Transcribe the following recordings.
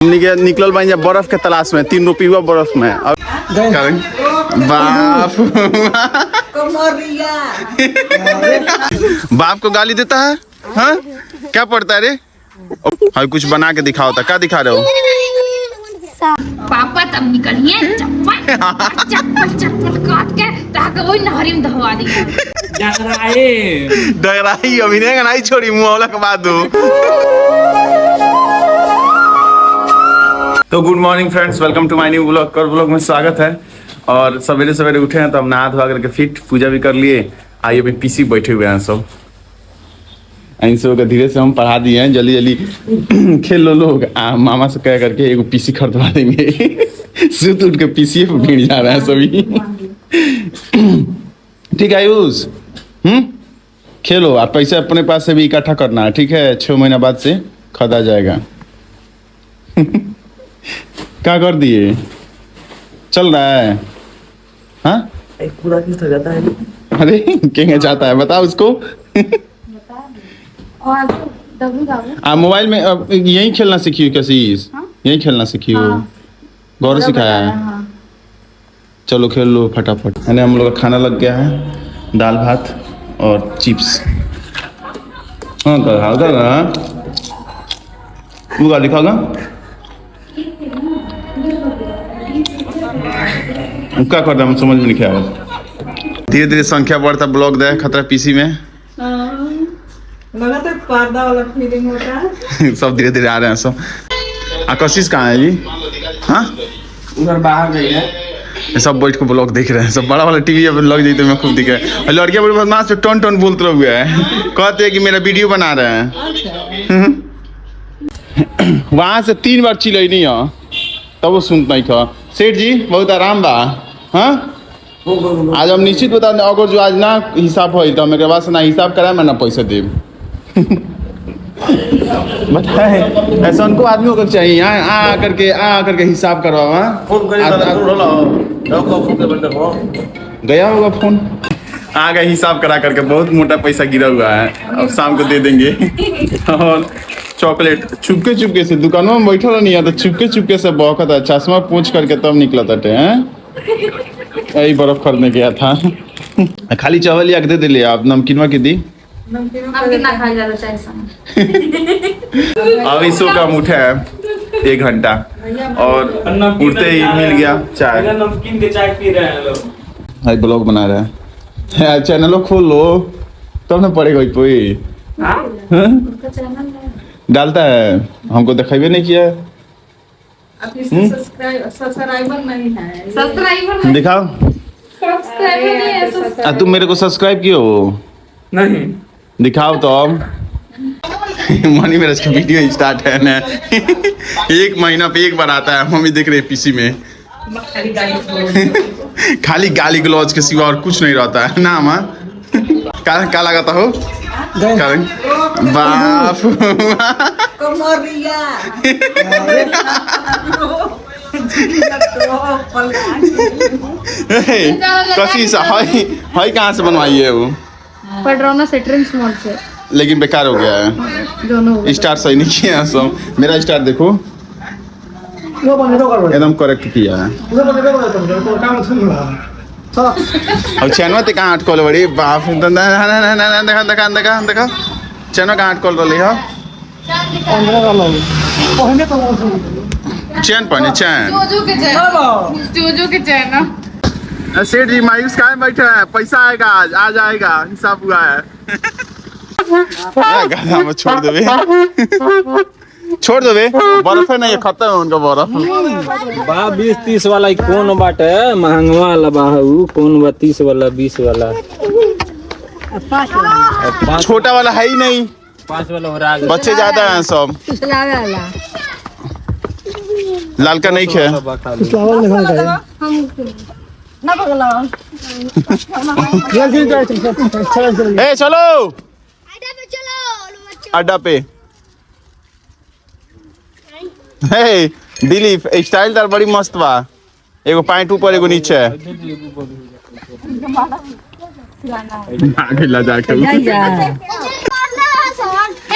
हमनी के निकलल बानी बर्फ के तलाश में 3 रुपया बर्फ में अब बाप बाप को गाली देता है हाँ क्या पढ़ता है रे हाँ कुछ बना के दिखाओ था क्या दिखा रहे हो पापा तब निकलिए चप्पल काट के ताकि वही नहरी में दहवा दी डगराई अभिनय का नहीं छोड़ी मुँह के बाद दो। तो good morning friends, welcome to my new blog. कर ब्लॉग में स्वागत है। और सवेरे सवेरे उठे हैं तो हम नहा धोआ करके फिट पूजा भी कर लिए। आइए अभी पीसी बैठे हुए हैं सब। इन सब का धीरे से हम पढ़ा दिए हैं, जल्दी जल्दी खेल लो लोग। मामा से कह करके एक पीसी खरीदवा देंगे। सुत उठ के पीसी पे भीड़ जा रहे हैं सभी। ठीक है आयुष, खेलो। आप पैसे अपने पास से भी इकट्ठा करना है, ठीक है? 6 महीना बाद से खरीदा जाएगा। क्या कर दिए? चल रहा है हाँ? पूरा किस तरह जाता है? अरे क्या चाहता है बताओ उसको। आप मोबाइल में यही खेलना सीखी हो? कैसी यही खेलना सीखी हो? गौरव सिखाया है? चलो खेल लो फटाफट। यानी हम लोग का खाना लग गया है, दाल भात और चिप्स। हाँ वो दिखाओगा क्या करता है समझ में नहीं आया। धीरे धीरे संख्या बढ़ता ब्लॉग दे खतरा पीसी में। लगा तो पर्दा वाला फीलिंग होता है। सब धीरे धीरे आ रहे हैं सब। आकशिश कहाँ है जी? हाँ उधर बाहर गई है। ये सब बैठ के ब्लॉग देख रहे हैं सब। बड़ा वाला टीवी अब लग जाते मैं खूब दिख रहा है। और लड़कियां बड़ी बदमाश से टन टन बोलते रह हुए हैं। कहते हैं कि मेरा वीडियो बना रहे हैं। वहां से 3 बार चिल्लाई नहीं है तब वो सुनता ही था। सेठ जी बहुत आराम बा। हाँ आज हम निश्चित बता दें, अगर जो आज ना हिसाब हो तो मेरे पास ना हिसाब कराए मैं ना पैसा दे। बताए ऐसा उनको आदमी को चाहिए आ करके हिसाब करवावा। गया होगा फोन आ गया हिसाब करा करके। बहुत मोटा पैसा गिरा हुआ है, अब शाम को दे देंगे। और चॉकलेट चुपके से दुकानों में बैठा नहीं है तो चुपके से बौखत है। चश्मा पूछ करके तब निकला था यही बर्फ खरीदने गया था। खाली चावल या दे दिले आप नमकीनवा की दी। नमकीन ना खा जाता चाय संग। अभी सो का उठे है 1 घंटा और उठते ही मिल गया चाय। नमकीन के चाय पी रहे हैं लोग। हाई ब्लॉग बना रहे हैं। चैनल खोल लो तब ना पड़ेगा कोई। डालता है हमको दिखाई नहीं किया। सब्सक्राइबर नहीं है। दिखाओ तुम मेरे को सब्सक्राइब किए हो? नहीं दिखाओ तो अब। मनी मेरा इसका वीडियो स्टार्ट है ना। 1 महीना पे 1 बार आता है। मम्मी देख रही है पीसी में। खाली गाली गलौज के सिवा और कुछ नहीं रहता है ना माँ। क्या लगाता हो? बाप कसी हाई कहाँ से बनवाई है वो? पडरौना से ट्रेंड्स मॉल से। लेकिन बेकार हो गया है। दोनों स्टार सही नहीं किया सब। मेरा स्टार देखो एकदम करेक्ट किया है। और चैनवा ते कहाँ अटकल बड़ी बाप। देखा चैनवा कहाँ अटकल रही है? चैन पहने चैन जोजो के चैन। सेठ जी मायूस काहे बैठे हैं? पैसा आएगा आज आएगा हिसाब हुआ है। छोड़ देवे बर्फ है नहीं खत्म है उनका बर्फ। 20-30 वाला कौन बाटे महंगा वाला बाहू कौन बा? 30 वाला 20 वाला छोटा वाला है ही नहीं। 5 वाला हो रहा है। बच्चे ज्यादा हैं सब। लाल का नहीं खे चलो अड्डा पे। दिलीप स्टाइल तार बड़ी मस्त बा। एगो पैंट ऊपर एगो नीचे है।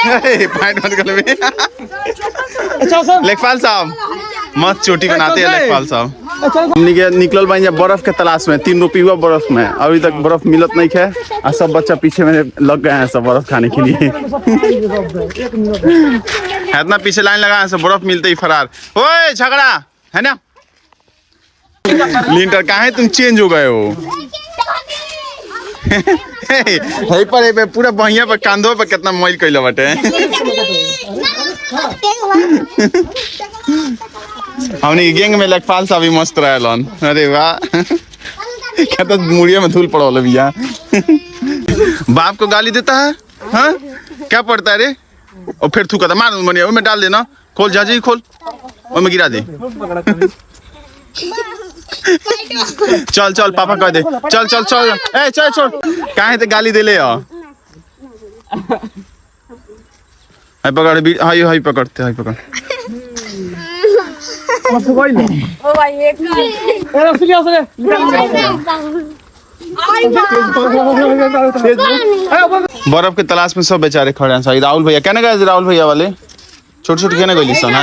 पॉइंट मत कर बे। लेखपाल साहब मत चोटी बनाते हैं लेखपाल साहब। हमनी के निकलल बानी बर्फ के तलाश में 3 रुपया बर्फ में, अभी तक बर्फ मिलत नहीं है और सब बच्चा पीछे में लग गए हैं सब बर्फ खाने के लिए। इतना पीछे लाइन लगा है सब बर्फ मिलते ही फरार। ओए झगड़ा है ना लिंटर कहाँ है, तुम चेंज हो गए हो। है पर पूरा बहिया पर कांधों पर कितना मैल कैला बाटे। हमने गैंग में लेखपाल साहब भी मस्त रहलन। अरे वाह क्या तो मुड़िया में धूल पड़ो भैया। बाप को गाली देता है हाँ? क्या पड़ता है रे? और फिर थूका था मार मनिया में डाल देना, खोल जाजी खोल और में गिरा दे। चल चल पापा कह दे चल चल चल ए चल छोड़ काहे ते गाली देले हो। हाय पकड़ भी हाय हाय पकड़ते हाय पकड़ ओ भाई एक ए रसली असले बर्फ के तलाश में सब बेचारे खड़े हैं। सही राहुल भैया कहने गए राहुल भैया वाले छोटे छोटे कहने गए सन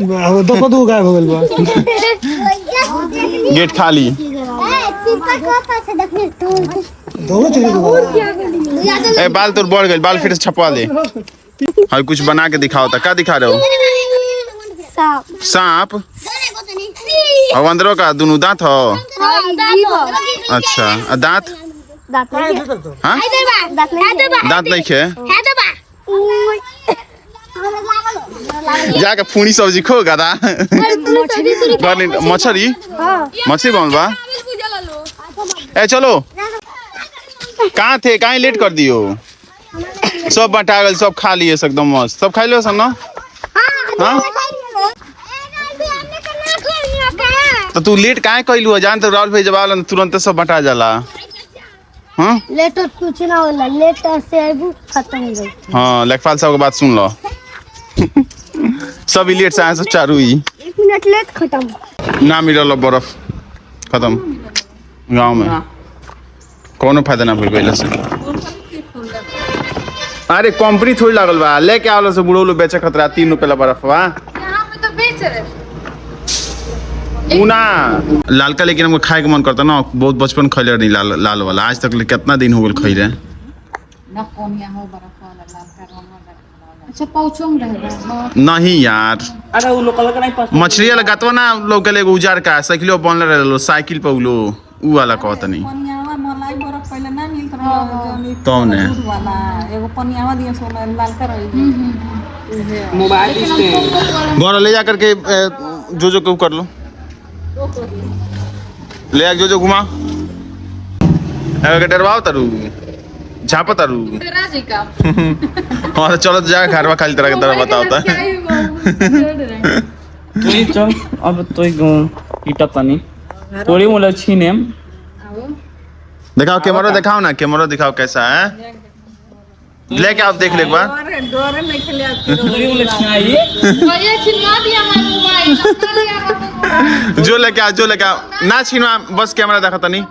दो गायब हो गइल बा। गेट खाली ए बाल तोर बढ़ गए, बाल फिर से छपवा दे। हाय कुछ बना के दिखाओ था, क्या दिखा रहे हो? सांप और अंदरों का दोनों दांत हो। अच्छा दांत हाँ दांत नहीं खे जाके फूनी सब्जी खो गदा मछरी मछली बन बा। ए चलो कहाँ थे कहाँ लेट कर दियो, सब बटा गए सब खा लिए एकदम मस्त सब खा लियो सब ना। हाँ तो तू लेट काहे कहलू जान तो राहुल भाई जब आला तुरंत सब बटा जाला। हाँ लेट कुछ ना होला, लेट से आबू खत्म हो गई। हाँ लेखपाल साहब की बात सुन लो। सब लेट से आए सब चारू ही 1 मिनट लेट खत्म ना मिलल बर्फ खत्म गांव में कोनो फायदा ना भइल पहले से। अरे कंपनी थोड़ी लागल बा लेके आवल से बुढ़ो लो बेचे खतरा 3 रुपया बर्फ बा यहाँ पे तो बेच रहे उना लालका लेकिन हमको खाए के मन करता ना, बहुत बचपन खैले नहीं लाल लाल वाला, आज तक कितना दिन हो गए खै रहे। ना कौन यहाँ हो बर्फ वाला लाल का रंग। अच्छा पहुँचो में रहेगा नहीं यार अरे वो लोकल का नहीं पास मछली वाला गातवा ना लोग के एगो उजार का साइकिल बनल रहे साइकिल पे उलो उ वाला कहत नहीं पनियावा मलाई बरफ पहले ना मिलत रहे तो ने दूध वाला एगो पनियावा दिया सोना लाल का रही मोबाइल स्टैंड घर ले जा करके जो जो कर लो ले आ जो घुमा डरवाओ तारू झापा तारू राजी का और चलो जा घरवा खाली तरह के तरह बताओ था तू चल अब तो ईटा पानी थोड़ी मोला छीने दिखाओ कैमरा दिखाओ कैसा है लेके आप देख ले एक बार डोरे नहीं खेले आती थोड़ी मोला छीनाई ये छिनवा दिया हमारा मोबाइल जो लेके आओ ना छीनवा बस कैमरा देखा नहीं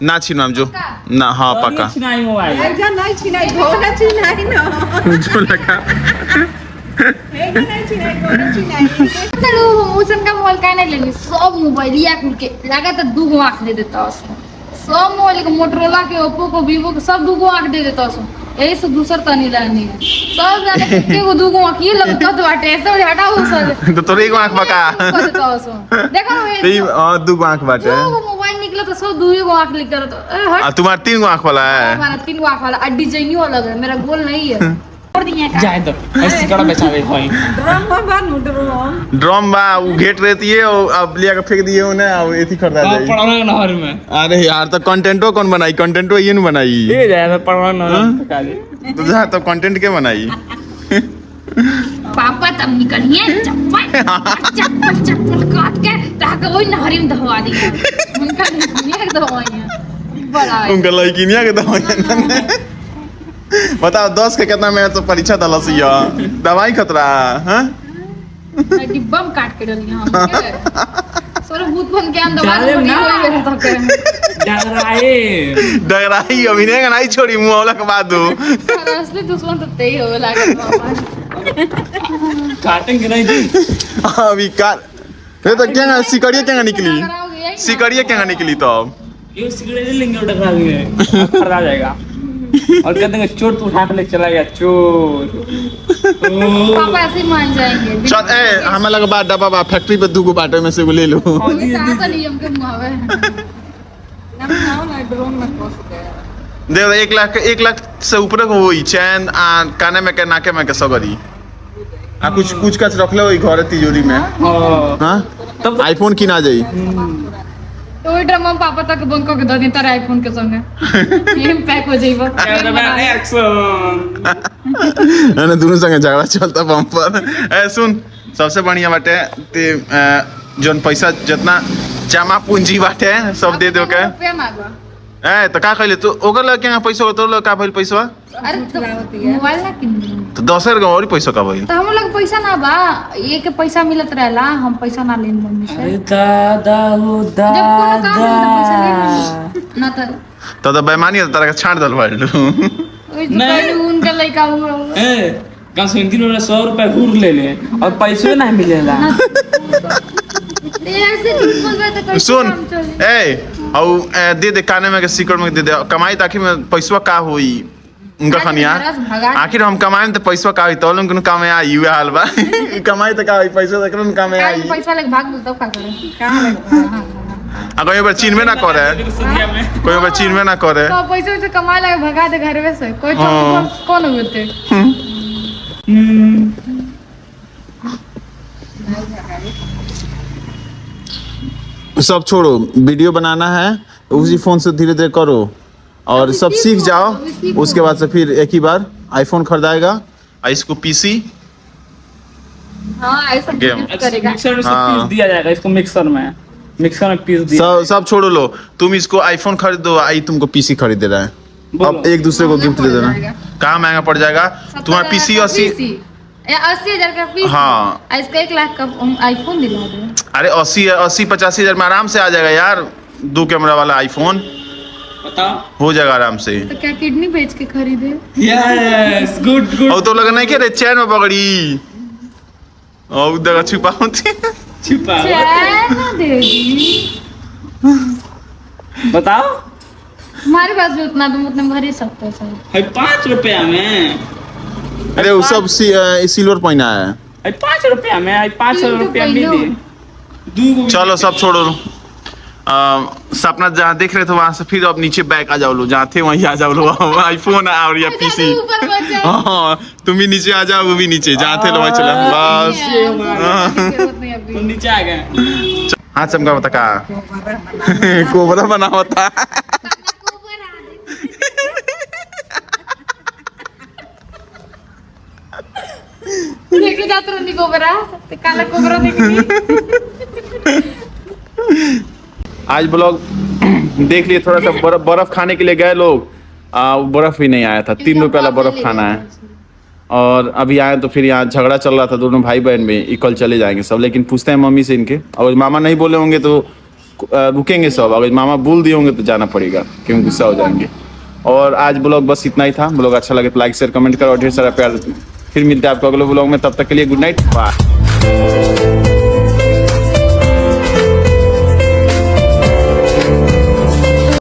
ना छीनवा जो ना हाँ पक्का छीनाई मोबाइल ऐसा नहीं छिनाई घोड़ा छिनाई ना जो लेका ऐसा नहीं छिनाई घोड़ा छिनाई चलो मोशन का मोबाइल का नहीं लेनी सब मोबाइल या कुल के लगा तो 2 आंख दे देता उसको सब मोबाइल के मोटरोला के ओप्पो को वीवो के सब 2 आंख दे देता उसको यही से दूसर तनी लानी है सब जाने के को 2 आंख ये लगता तो बाटे ऐसे हटाओ सर तो तोरे को आंख बका कर देता उसको देखो तो ये दू आंख बाटे जो मोबाइल निकला तो सब 2 आंख लिख कर तो हट आ तुम्हारा 3 आंख वाला है हमारा 3 आंख वाला और डिजाइन अलग है मेरा गोल नहीं है छोड़ दिए का जाए तो ऐसे कड़ा बेचावे भाई ड्रम बानू ड्रम ड्रम बा वो घेट रहती है और अब लिया के फेंक दिए उन्हें अब एथी खरीदा जाए पढ़ाना नहर में अरे यार तो कंटेंटो कौन बनाई कंटेंटो ये नहीं बनाई ये जाए तो पढ़ाना नहर का दे तो जा तो कंटेंट के बनाई पापा तब निकलिए चप्पल काट के ताकि वही नहरी में दहवा दी उनका नहीं दवाइयां बड़ा उनका लड़किनिया के दवाई बताओ 10 के कितना में तो परीक्षा दलस या दवाई खतरा हां डिब्बा में काट के डाली हम और भूत बन के अंदर जाले वाली ना। वही है तो करे डराए डगराई अभी नहीं छोड़ी मुंह वाला के बाद दो असली दुश्मन तो तेई होवे लागे काटेंगे नहीं जी। अभी कार फिर तो क्या सिकड़िया क्या निकली सिकड़िया क्या निकली तो अब ये सिगरेट नहीं लेंगे और डरा देंगे फटा जाएगा और कहते हैं चोर तो उठा के ले चला गया चोर। पापा ऐसे ही मान जाएंगे चल ए हमें लगा बात डब्बा बा फैक्ट्री पे दूगो बाटे में से वो ले लो कोई साथ नियम के मुहावे ना बनाओ ना ड्रोन में कोस गया दे 1 लाख से ऊपर को होई चैन आ काने में के नाके में के सगरी आ कुछ का रख लो घर तिजोरी में हां तब आईफोन की ना जाई तो वही ड्रामा पापा तक बंक के दे दी तारे आईफोन के संगे ये पैक हो जाइबो एक्शन ना दोनों संगे झगड़ा चलता पंप पर ए सुन सबसे बढ़िया बाटे ते जोन पैसा जितना जमा पूंजी बाटे सब दे दो के रुपया मांगो ए तो का कहले तू ओकर लग के पैसा हो तो लग का भइल पैसा अरे तो मोबाइल ना किन तो 10,000 का और पैसा का भइल तो हम लोग पैसा ना बा ये के पैसा मिलत रहेला हम पैसा ना लेन मम्मी से अरे दादा हो जब कोनो काम दादा होता पैसा ले ना तो बेईमानी है तारा के छाड़ दल बाड़ू ओई तो पहले उनका लइका हुआ ए कम से कम 100 रुपए घूर ले ले और पैसे नहीं मिलेला। ऐसे बोल रहे थे कैसे सुन काम चले ए औ दे काने में के सिकड़ में दे दे कमाई ताकि में पैसा का होई उनका खनिया आखिर हम कमाएं तो पैसा का होई तो उनको काम में आई हुआ हाल बा कमाई तो का होई पैसा तो उनको काम में आई पैसा लेके भाग बोलता का करे कहाँ लगा कोई बार चीन में ना करे कोई बार चीन में ना करे तो पैसे से कमा लगे भगा दे घर में से कोई कौन होते सब छोड़ो वीडियो बनाना है उसी फोन से धीरे धीरे करो और सब सीख जाओ उसके बाद से फिर एक ही बार आईफोन खरीदाएगा और इसको पीसी हाँ ऐसा गेम। करेगा मिक्सर में हाँ। पीस दिया जाएगा इसको मिक्सर में पीस दिया सब छोड़ो लो तुम इसको आईफोन खरीद दो आई तुमको पीसी खरीद दे रहा है बोलो। अब एक दूसरे को गिफ्ट दे देना कहाँ महंगा पड़ जाएगा तुम्हारा पीसी 80,000 का पीस हाँ। इसका 1 लाख का आईफोन दिला दे अरे 80-85 हजार में आराम से आ जाएगा यार 2 कैमरा वाला आईफोन बताओ हो जाएगा आराम से तो क्या किडनी बेच के खरीदे यस गुड गुड और तो लगा नहीं क्या रे चैन में पकड़ी और उधर छुपा होती छुपा चैन दे दी बताओ हमारे पास भी उतना तुम उतने भर ही सकते हो सर है 5 रुपया में अरे वो सब सिल्वर पहना है है 5 रुपया में है 500 रुपया तीन तो मिली दू चलो सब छोड़ो सपना जहाँ देख रहे थे वहां से फिर अब नीचे बैक आ जाओ लो जहाँ थे वहीं आ जाओ लो आईफोन और या पीसी ऊपर मत जाओ हाँ तुम भी नीचे आ जाओ वो भी नीचे जहाँ थे लो वहीं चला बस जरूरत नहीं अभी नीचे आ गए हाथ चमका बता का कोबरा बना होता लेके जाते रहो कोबरा तो काला कोबरा देखी आज ब्लॉग देख लिए थोड़ा सा बर्फ खाने के लिए गए लोग बर्फ भी नहीं आया था 3 रुपये वाला बर्फ खाना है और अभी आए तो फिर यहाँ झगड़ा चल रहा था दोनों भाई बहन में ये कल चले जाएंगे सब लेकिन पूछते हैं मम्मी से इनके और मामा नहीं बोले होंगे तो रुकेंगे सब अगर मामा बोल दिए होंगे तो जाना पड़ेगा क्योंकि गुस्सा हो जाएंगे और आज ब्लॉग बस इतना ही था ब्लॉग अच्छा लगे तो लाइक शेयर कमेंट करो और ढेर सारा प्यार फिर मिलते हैं आपको अगले ब्लॉग में तब तक के लिए गुड नाइट बाय